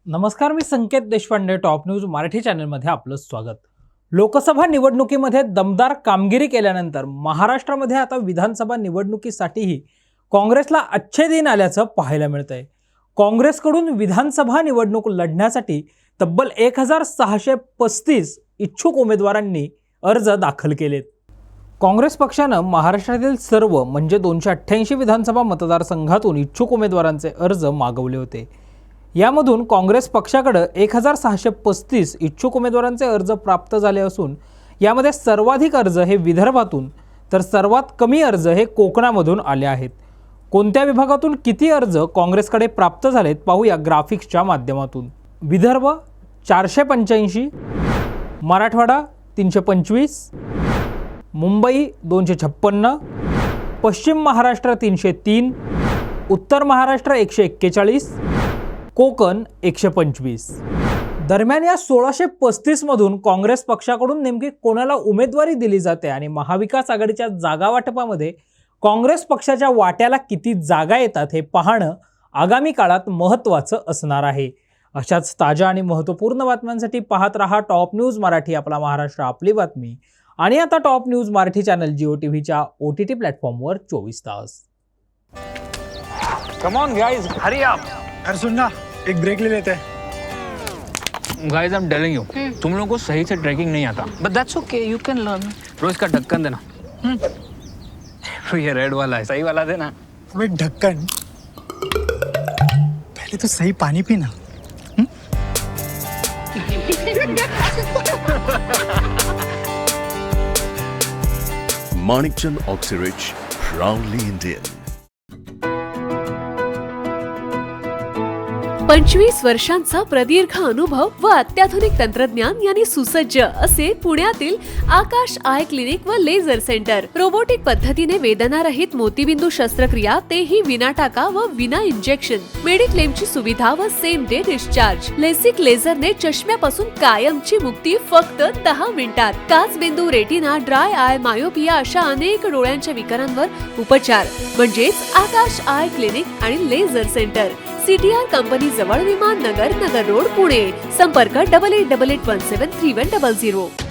नमस्कार, मी संकेत Deshpande. Top news Marathi चॅनलमध्ये आपलं स्वागत. लोकसभा निवडणुकीमध्ये दमदार कामगिरी केल्यानंतर महाराष्ट्रामध्ये आता विधानसभा निवडणुकीसाठीही काँग्रेसला अच्छे दिन आल्याचं पाहायला मिळतंय. काँग्रेसकडून विधानसभा निवडणूक लढण्यासाठी तब्बल 1635 इच्छुक उमेदवारांनी अर्ज दाखल केलेत. काँग्रेस पक्षानं महाराष्ट्रातील सर्व म्हणजे 288 विधानसभा मतदारसंघातून इच्छुक उमेदवारांचे अर्ज मागवले होते. यामधून काँग्रेस पक्षाकडे 1635 इच्छुक उमेदवारांचे अर्ज प्राप्त झाले असून यामध्ये सर्वाधिक अर्ज हे विदर्भातून तर सर्वात कमी अर्ज हे कोकणामधून आले आहेत. कोणत्या विभागातून किती अर्ज काँग्रेसकडे प्राप्त झालेत पाहूया ग्राफिक्सच्या माध्यमातून. विदर्भ 485, मराठवाडा 325, मुंबई 256, पश्चिम महाराष्ट्र 303, उत्तर महाराष्ट्र 141, कोकण 125. दरम्यान या 1635 मधून काँग्रेस पक्षाकडून नेमकी कोणाला उमेदवारी दिली जाते आणि महाविकास आघाडीच्या जागा वाटपामध्ये काँग्रेस पक्षाच्या वाट्याला किती जागा येतात हे पाहणं आगामी काळात महत्त्वाचं असणार आहे. अशाच ताज्या आणि महत्त्वपूर्ण बातम्यांसाठी पाहत रहा टॉप न्यूज मराठी, आपला महाराष्ट्र आपली बातमी. आणि आता top news Marathi channel Jio टीव्हीच्या OTT प्लॅटफॉर्मवर 24 तास. Come on guys, hurry up. यार सुन ना, एक ब्रेक ले लेते हैं. Guys, I'm telling you, तुम लोगों को सही से ट्रैकिंग नहीं आता. But that's okay, you can learn. रोज का ढक्कन देना. ये रेड वाला है, सही वाला देना. अबे ढक्कन, पहले तो सही पानी पीना. Manikchand Oxyrich, proudly Indian. 25 वर्षांचा प्रदीर्घ अनुभव व अत्याधुनिक तंत्रज्ञान यांनी सुसज्ज असे पुण्यातील आकाश आय क्लिनिक व लेझर सेंटर. रोबोटिक पद्धतीने वेदनारहित मोतीबिंदू शस्त्रक्रिया, तेही विना टाका व विना इंजेक्शन. मेडिक्लेमची सुविधा व सेम डे डिस्चार्ज. लेसिक लेझरने चष्म्यापासून कायमची मुक्ती फक्त 10 मिनिटात. काचबिंदू, रेटिना, ड्राय आय, मायोपिया अशा अनेक डोळ्यांच्या विकारांवर उपचार म्हणजेच आकाश आय क्लिनिक आणि लेझर सेंटर. CTR कंपनी जवळ, विमान नगर, नगर रोड, पुणे. संपर्क 8888173100.